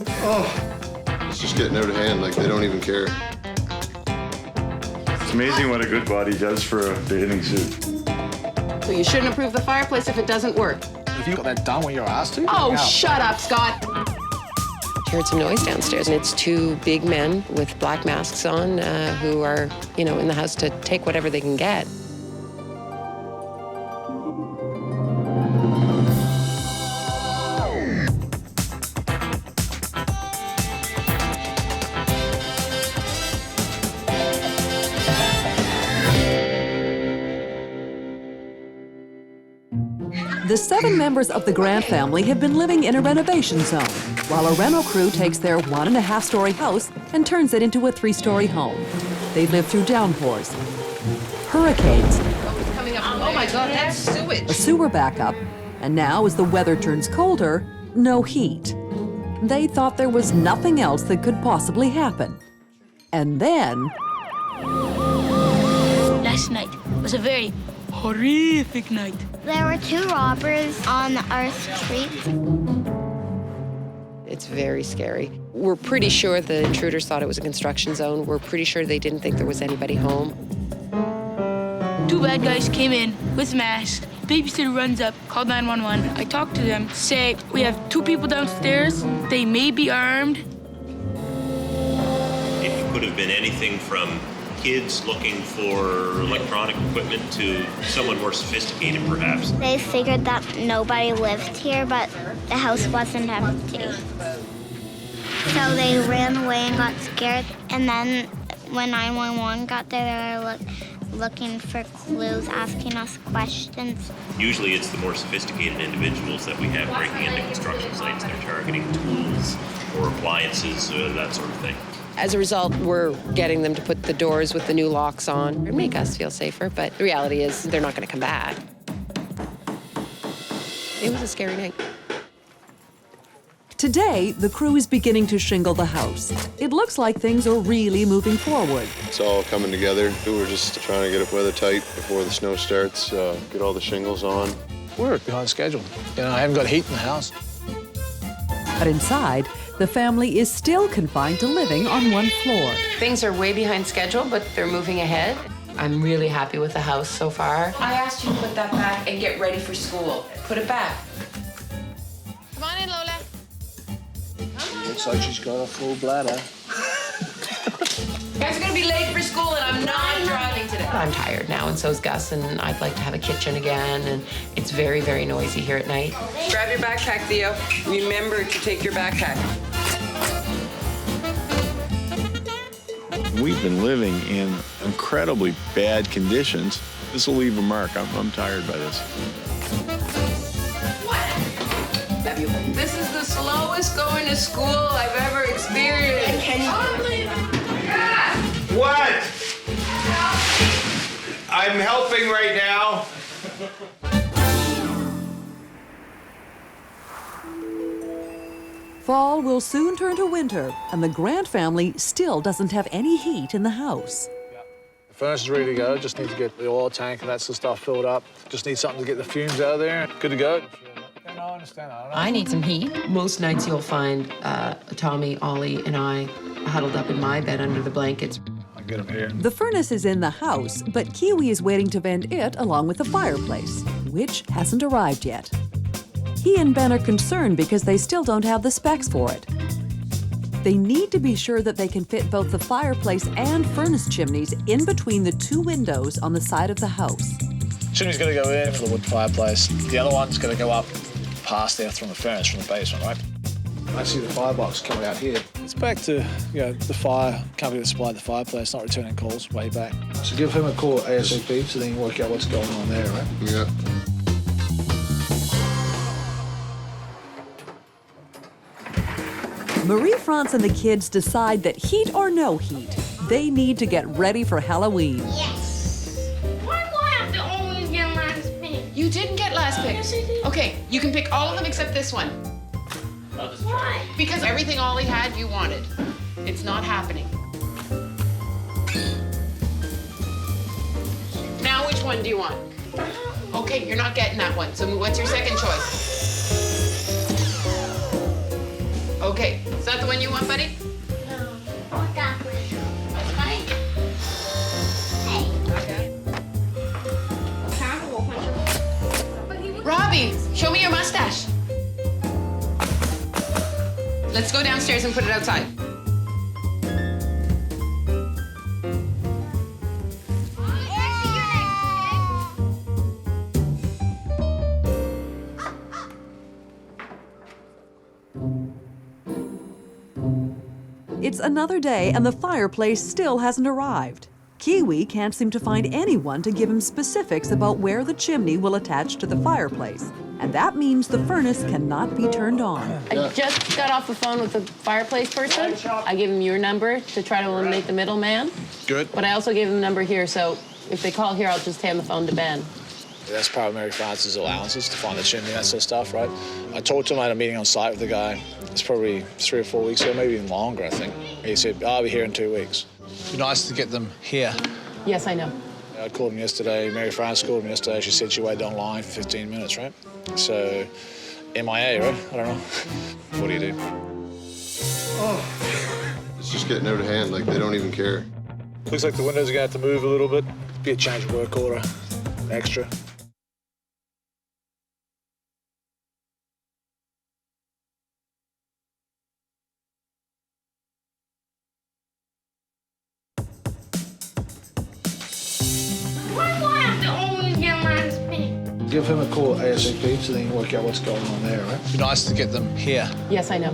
Oh, it's just getting out of hand, like they don't even care. It's amazing what a good body does for a bathing suit. So you shouldn't approve the fireplace if it doesn't work. Have you got that done when you're asked to? Oh, shut up, Scott. Heard some noise downstairs, and it's two big men with black masks on who are, in the house to take whatever they can get. The 7 members of the Grant family have been living in a renovation zone, while a reno crew takes their 1.5-story house and turns it into a 3-story home. They've lived through downpours, hurricanes, Oh my God, that's sewage. a sewer backup, and now, as the weather turns colder, no heat. They thought there was nothing else that could possibly happen. And then, Last night was a very horrific night. There were 2 robbers on our street. It's very scary. We're pretty sure the intruders thought it was a construction zone. We're pretty sure they didn't think there was anybody home. 2 bad guys came in with masks. Babysitter runs up, called 911. I talked to them, say, we have 2 people downstairs. They may be armed. It could have been anything from kids looking for electronic equipment to someone more sophisticated, perhaps. They figured that nobody lived here, but the house wasn't empty. So they ran away and got scared. And then when 911 got there, they were looking for clues, asking us questions. Usually it's the more sophisticated individuals that we have breaking into construction sites. They're targeting tools or appliances, that sort of thing. As a result, we're getting them to put the doors with the new locks on. It make us feel safer, but the reality is they're not going to come back. It was a scary night. today, the crew is beginning to shingle the house. It looks like things are really moving forward. It's all coming together. We're just trying to get it weather tight before the snow starts, get all the shingles on. We're behind schedule. I haven't got heat in the house. But inside, the family is still confined to living on one floor. Things are way behind schedule, but they're moving ahead. I'm really happy with the house so far. I asked you to put that back and get ready for school. Put it back. Come on in, Lola. Looks like she's got a full bladder. You guys are gonna be late for school and I'm not driving today. I'm tired now and so's Gus, and I'd like to have a kitchen again, and it's very, very noisy here at night. Grab your backpack, Theo. Remember to take your backpack. We've been living in incredibly bad conditions. This will leave a mark. I'm tired by this. This is the slowest going to school I've ever experienced. What? I'm helping right now. Fall will soon turn to winter, and the Grant family still doesn't have any heat in the house. The furnace is ready to go. Just need to get the oil tank and that sort of stuff filled up. Just need something to get the fumes out of there. Good to go. No, I understand. I need some heat. Most nights you'll find Tommy, Ollie, and I huddled up in my bed under the blankets. I'll get them here. The furnace is in the house, but Kiwi is waiting to vent it along with the fireplace, which hasn't arrived yet. He and Ben are concerned because they still don't have the specs for it. They need to be sure that they can fit both the fireplace and furnace chimneys in between the two windows on the side of the house. Chimney's going to go in for the wood fireplace. The other one's going to go up past there from the furnace, from the basement, right? I see the firebox coming out here. It's back to, the fire company that supplied the fireplace, not returning calls way back. So give him a call ASAP so then you can work out what's going on there, right? Yeah. Marie-France and the kids decide that heat or no heat, they need to get ready for Halloween. Yes. Why do I have to always get last pick? You didn't get last pick. Yes, I did. Okay, you can pick all of them except this one. Why? Because everything Ollie had, you wanted. It's not happening. Now, which one do you want? Okay, you're not getting that one. So what's your second choice? Okay, is that the one you want, buddy? What that one? Robbie, show me your mustache. Let's go downstairs and put it outside. It's another day and the fireplace still hasn't arrived. Kiwi can't seem to find anyone to give him specifics about where the chimney will attach to the fireplace. And that means the furnace cannot be turned on. I just got off the phone with the fireplace person. I gave him your number to try to eliminate the middleman. Good. But I also gave him the number here, so if they call here, I'll just hand the phone to Ben. That's part of Mary France's allowances to find the chimney, that sort of stuff, right? I talked to him at a meeting on site with the guy. It's probably 3 or 4 weeks ago, maybe even longer, I think. He said, I'll be here in 2 weeks. It'd be nice to get them here. Yes, I know. I called him yesterday. Mary France called him yesterday. She said she waited online for 15 minutes, right? So, MIA, right? I don't know. What do you do? It's just getting out of hand, like they don't even care. Looks like the windows are going to have to move a little bit. Be a change of work order, extra. Why do I have to always get mine spinning? Give him a call ASAP so they can work out what's going on there, right? It'd be nice to get them here. Yes, I know.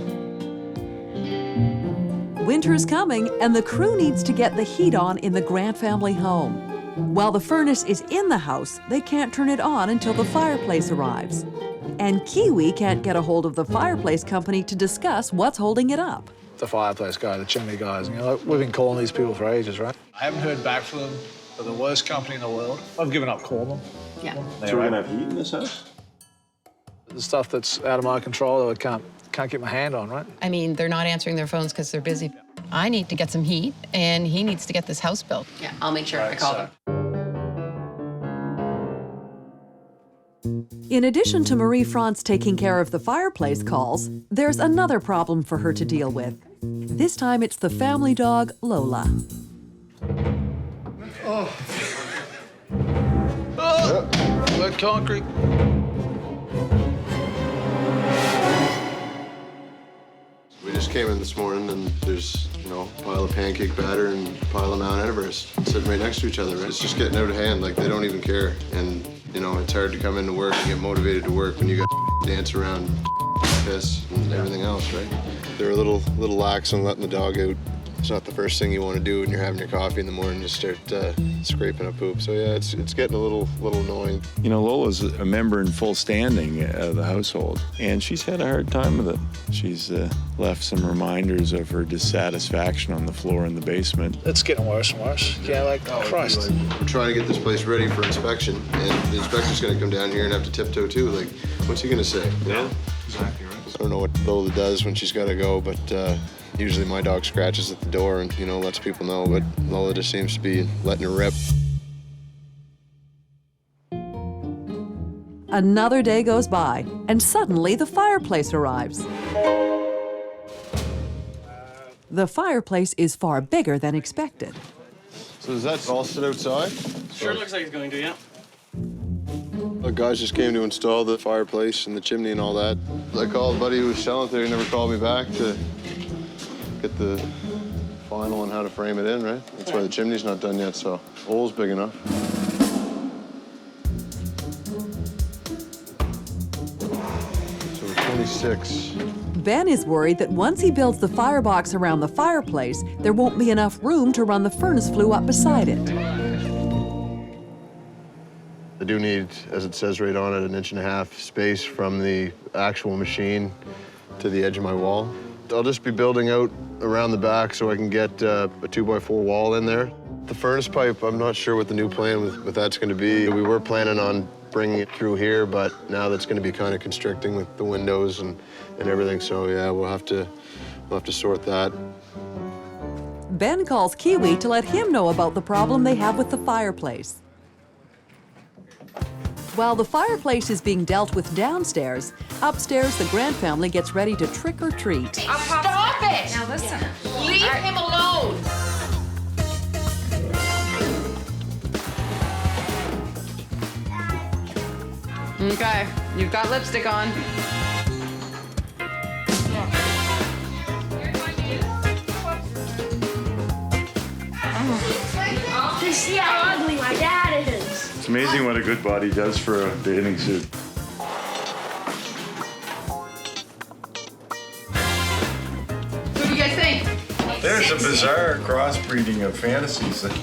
Winter's coming and the crew needs to get the heat on in the Grant family home. While the furnace is in the house, they can't turn it on until the fireplace arrives. And Kiwi can't get a hold of the fireplace company to discuss what's holding it up. The fireplace guy, the chimney guys, you know, like, we've been calling these people for ages, right? I haven't heard back from them. They're the worst company in the world. I've given up calling them. Yeah. So we're gonna have heat in this house? The stuff that's out of my control that I can't get my hand on, right? I mean, they're not answering their phones because they're busy. I need to get some heat, and he needs to get this house built. Yeah, I'll make sure I call them. In addition to Marie France taking care of the fireplace calls, there's another problem for her to deal with. This time it's the family dog, Lola. Wet concrete. We just came in this morning and there's, you know, a pile of pancake batter and a pile of Mount Everest sitting right next to each other. Right? It's just getting out of hand, like they don't even care. And, you know, it's hard to come into work and get motivated to work when you got dance around, piss, and everything else, right? They're a little lax on letting the dog out. It's not the first thing you want to do when you're having your coffee in the morning, just start scraping a poop. So yeah, it's getting a little annoying. You know, Lola's a member in full standing of the household, and she's had a hard time with it. She's left some reminders of her dissatisfaction on the floor in the basement. It's getting worse and worse. Yeah, like, Christ. We're trying to get this place ready for inspection, and the inspector's going to come down here and have to tiptoe too. Like, what's he going to say? You know? Exactly right. I don't know what Lola does when she's got to go, but usually my dog scratches at the door and, you know, lets people know, but Lola just seems to be letting her rip. Another day goes by, and suddenly the fireplace arrives. The fireplace is far bigger than expected. So does that all sit outside? Sure looks like it's going to, yeah. The guys just came to install the fireplace and the chimney and all that. I called a buddy who was selling it there. He never called me back to get the final on how to frame it in, right? That's why the chimney's not done yet, so the hole's big enough. So 26. Ben is worried that once he builds the firebox around the fireplace, there won't be enough room to run the furnace flue up beside it. I do need, as it says right on it, 1.5 inches space from the actual machine to the edge of my wall. I'll just be building out around the back so I can get a 2x4 wall in there. The furnace pipe, I'm not sure what the new plan with that's going to be. We were planning on bringing it through here, but now that's going to be kind of constricting with the windows and everything. So yeah, we'll have to sort that. Ben calls Kiwi to let him know about the problem they have with the fireplace. While the fireplace is being dealt with downstairs, upstairs the Grant family gets ready to trick or treat. Stop it! Now listen. Leave him alone. Okay, you've got lipstick on. Just see how ugly my dad is. It's amazing what a good body does for a bathing suit. What do you guys think? There's a bizarre crossbreeding of fantasies. Open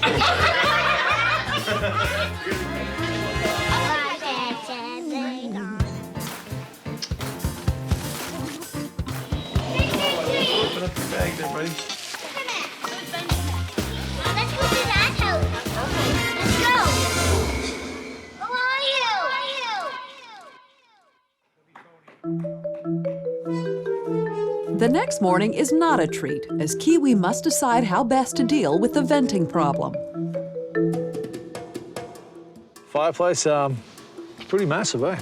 up your bag there, buddy. Let's go to that house. Let's go. Who are you? The next morning is not a treat, as Kiwi must decide how best to deal with the venting problem. Fireplace, it's pretty massive, eh?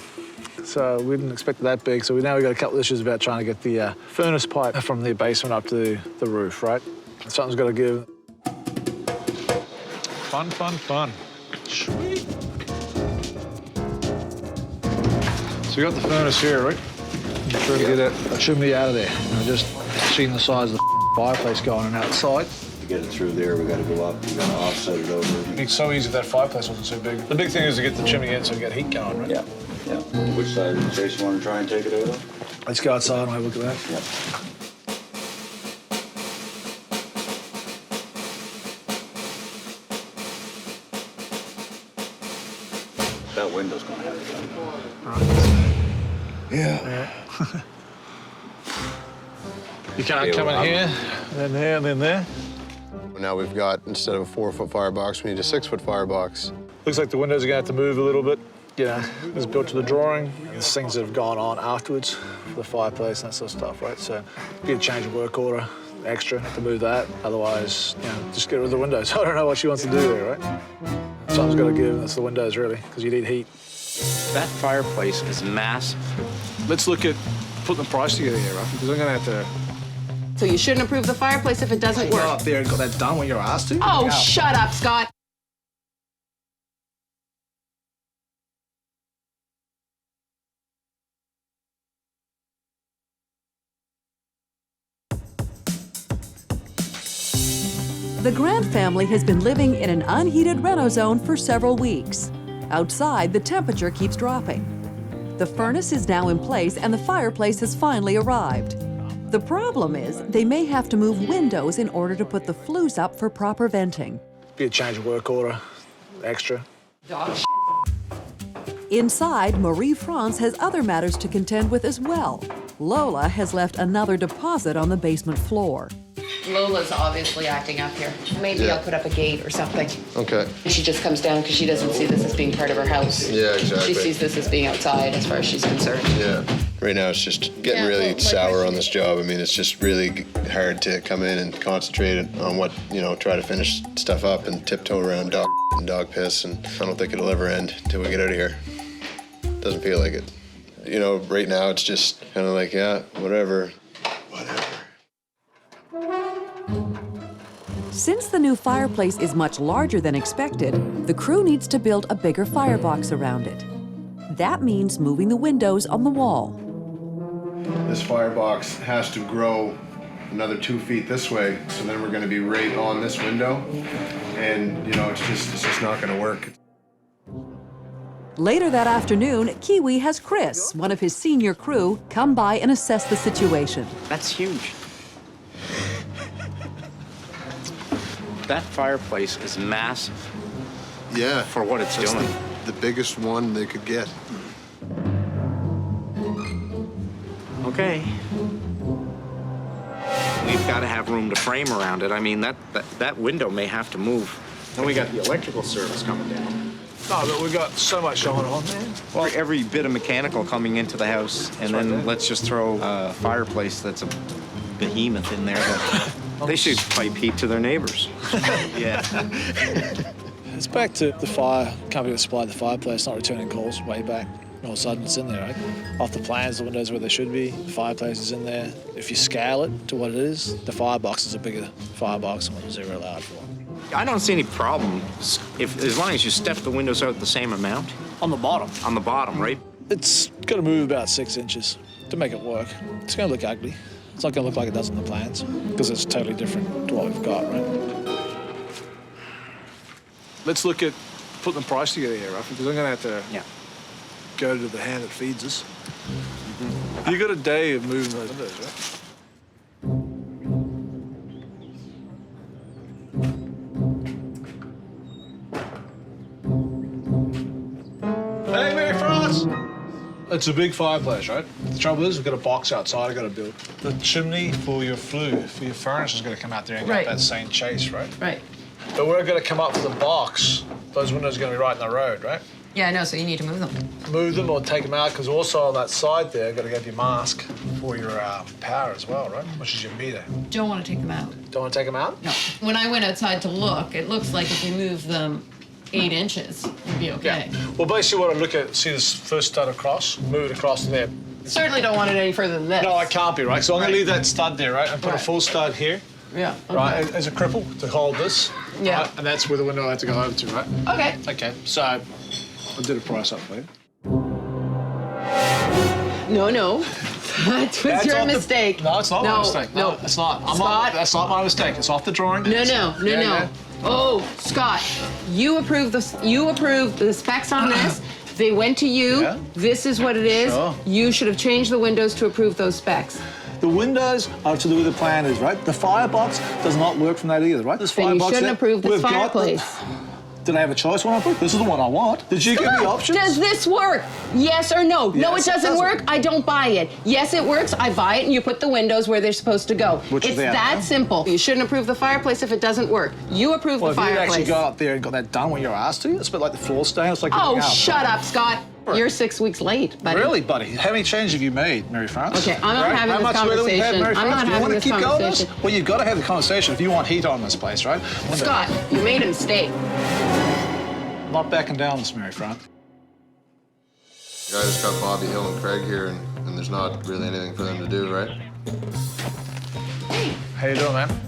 So we didn't expect it that big, so now we've got a couple of issues about trying to get the furnace pipe from the basement up to the roof, right? Something's got to give. Fun, fun, fun. Sweet. So we got the furnace here, right? I'm trying to get that chimney out of there. Just seeing the size of the fireplace going on outside. To get it through there, we got to go up, we got to offset it over. It's so easy if that fireplace wasn't so big. The big thing is to get the chimney in so we get heat going, right? Yeah, yeah. Which side of the face you want to try and take it out of? Let's go outside and have a look at that. Yeah. That window's going to have to go. Yeah. You can't come in here, then there, and then there. Now we've got, instead of a 4-foot firebox, we need a 6-foot firebox. Looks like the windows are going to have to move a little bit. You know, it was built to the drawing. There's things that have gone on afterwards for the fireplace and that sort of stuff, right? So get a change of work order, extra to move that. Otherwise, you know, just get rid of the windows. I don't know what she wants to do there, right? Something's got to give, and that's the windows, really, because you need heat. That fireplace is massive. Let's look at putting the price together here, right? Because I'm going to have to... So you shouldn't approve the fireplace if it doesn't Go work. up there and got that done when you're asked to. Oh, Yeah. shut up, Scott. The Grant family has been living in an unheated reno zone for several weeks. Outside, the temperature keeps dropping. The furnace is now in place and the fireplace has finally arrived. The problem is they may have to move windows in order to put the flues up for proper venting. Be a change of work order, extra. Dog shit. Inside, Marie-France has other matters to contend with as well. Lola has left another deposit on the basement floor. Lola's obviously acting up here. Maybe Yeah. I'll put up a gate or something. Okay. She just comes down because she doesn't see this as being part of her house. Yeah, exactly. She sees this as being outside as far as she's concerned. Yeah. Right now, it's just getting really sour on this job. I mean, it's just really hard to come in and concentrate on what, you know, try to finish stuff up and tiptoe around dog and dog piss, and I don't think it'll ever end until we get out of here. Doesn't feel like it. You know, right now, it's just kind of like, yeah, whatever. Whatever. Since the new fireplace is much larger than expected, the crew needs to build a bigger firebox around it. That means moving the windows on the wall. This firebox has to grow another 2 feet this way, so then we're going to be right on this window, and you know, it's just not going to work. Later that afternoon, Kiwi has Chris, one of his senior crew, come by and assess the situation. That's huge. That fireplace is massive Yeah, for what it's that's doing. the biggest one they could get. Okay. We've got to have room to frame around it. I mean, that window may have to move. Then we got the electrical service coming down. No, but we've got so much going on, man. Well, every bit of mechanical coming into the house, and then let's just throw a fireplace that's a behemoth in there. They should pipe heat to their neighbors. Yeah. It's back to the fire company that supplied the fireplace, not returning calls way back. All of a sudden it's in there, right? Off the plans, the windows where they should be, the fireplace is in there. If you scale it to what it is, the firebox is a bigger firebox than what was ever allowed for. I don't see any problem as long as you step the windows out the same amount. On the bottom? On the bottom, right? It's got to move about 6 inches to make it work. It's going to look ugly. It's not going to look like it does in the plans because it's totally different to what we've got, right? Let's look at putting the price together here, right? Because I'm going to have to go to the hand that feeds us. You got a day of moving those windows, right? Hey, Mary France! It's a big fireplace, right? The trouble is, we've got a box outside I've got to build. The chimney for your flue, for your furnace is going to come out there and get that same chase, right? Right. But we're going to come up with a box. Those windows are going to be right in the road, right? Yeah, I know, so you need to move them. Move them or take them out, because also on that side there, you've got to get your mask for your power as well, right? Which is your meter. Don't want to take them out. Don't want to take them out? No. When I went outside to look, it looks like if you move them 8 inches, you'd be okay. Yeah. Well, basically what I look at, see this first stud across, move it across to there. Certainly don't want it any further than this. No, it can't be, right? So I'm going to leave that stud there, right? And put a full stud here. Yeah. Okay. Right, as a cripple to hold this. Yeah. Right? And that's where the window I have to go over to, right? Okay. Okay, so I did a price up for you. No. That was your mistake. No, it's not my mistake. No, it's not. That's not my mistake. It's off the drawing. No. Oh, Scott, you approved the specs on this. They went to you. Yeah. This is what it is. Sure. You should have changed the windows to approve those specs. The windows are to do with the plan is, right? The firebox does not work from that either, right? This Then you firebox shouldn't there, approve this we've got fireplace. Did I have a choice when I put? This is the one I want. Did you give me options? Does this work? Yes or no? No, it Yes, it doesn't doesn't. work. I don't buy it. Yes, it works. I buy it, and you put the windows where they're supposed to go. Which it's they are, that yeah. simple. You shouldn't approve the fireplace if it doesn't work. You approve Well, the if you fireplace. actually got up there and got that done when you were asked to, it's a bit like the floor stain. It's like Oh, everything else. shut up, Scott. You're 6 weeks late, buddy. Really, buddy? How many changes have you made, Mary France? Okay, I'm not having How this much further we have, conversation. Mary I'm France? not Do you having want to this keep going conversation. this? Well, you've got to have the conversation if you want heat on this place, right? Scott, you made a mistake. I'm not backing down this, Mary France. The guy just got Bobby Hill and Craig here, and there's not really anything for them to do, right? How you doing, man?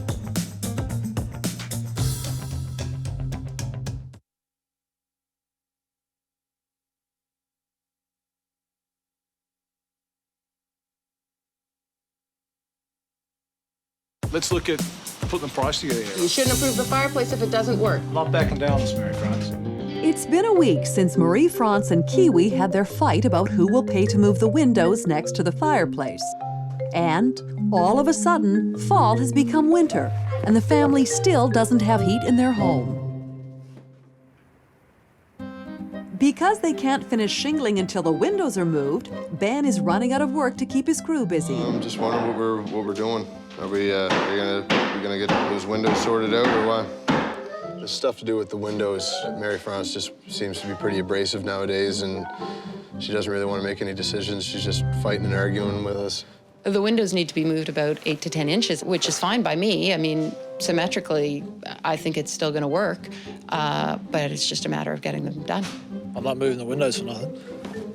Let's look at putting the price together here. You shouldn't approve the fireplace if it doesn't work. I'm not backing down this, Mary France. It's been a week since Marie France and Kiwi had their fight about who will pay to move the windows next to the fireplace. And all of a sudden, fall has become winter, and the family still doesn't have heat in their home. Because they can't finish shingling until the windows are moved, Ben is running out of work to keep his crew busy. I'm just wondering what we're doing. Are we gonna get those windows sorted out, or what? There's stuff to do with the windows. Mary France just seems to be pretty abrasive nowadays, and she doesn't really want to make any decisions. She's just fighting and arguing with us. The windows need to be moved about 8 to 10 inches, which is fine by me. I mean, symmetrically, I think it's still going to work, but it's just a matter of getting them done. I'm not moving the windows for nothing.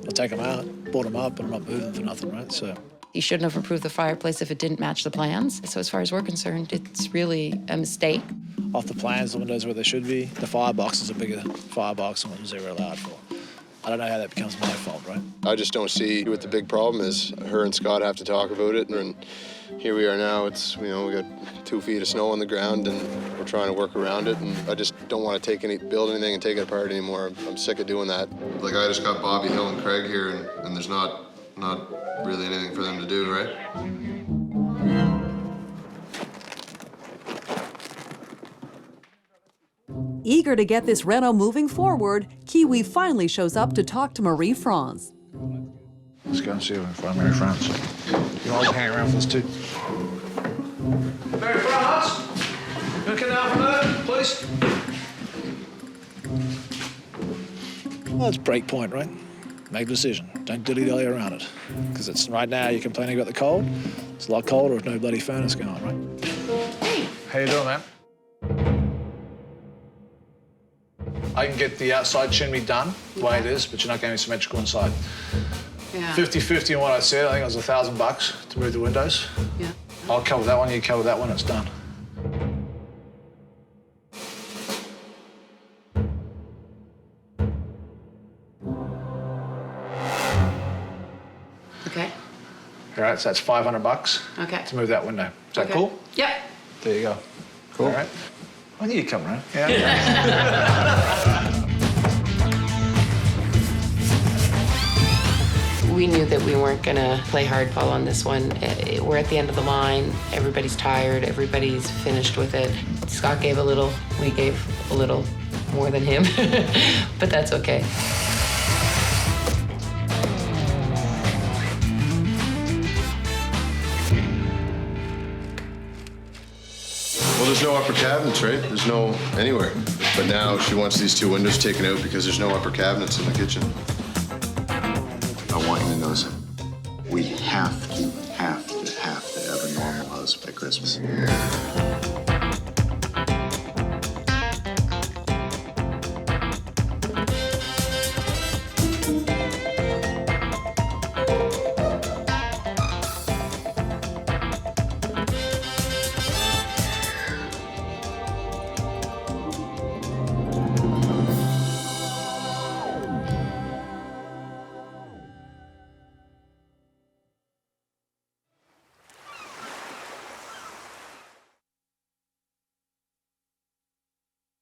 I'll take them out, board them up, but I'm not moving them for nothing, right? So. You shouldn't have approved the fireplace if it didn't match the plans. So as far as we're concerned, it's really a mistake. Off the plans, the windows where they should be. The firebox is a bigger firebox than what was ever allowed for. I don't know how that becomes my fault, right? I just don't see what the big problem is. Her and Scott have to talk about it, and here we are now. It's, we got 2 feet of snow on the ground, and we're trying to work around it, and I just don't want to build anything and take it apart anymore. I'm sick of doing that. Like, I just got Bobby Hill and Craig here, and there's not really anything for them to do, right? Eager to get this reno moving forward, Kiwi finally shows up to talk to Marie France. Let's go and see if we can find Mary France. You all hang around for this too. Mary France! You come down for a minute, please? Well, that's break point, right? Make a decision. Don't dilly-dally around it. Because it's right now you're complaining about the cold. It's a lot colder with no bloody furnace going, right? Hey! How you doing, man? I can get the outside chimney done the way it is, but you're not getting symmetrical inside. Yeah. 50-50 on what I said. I think it was $1,000 to move the windows. Yeah. I'll cover that one, you cover that one, it's done. Okay. All right, so that's $500 Okay. to move that window. Is that Okay. cool? Yep. There you go. Cool. All right. I knew you'd come around. Yeah. We knew that we weren't gonna play hardball on this one. We're at the end of the line. Everybody's tired. Everybody's finished with it. Scott gave a little. We gave a little more than him, but that's okay. Well, there's no upper cabinets, right? There's no anywhere. But now she wants these 2 windows taken out because there's no upper cabinets in the kitchen. I want you to know something. We have to have a normal house by Christmas.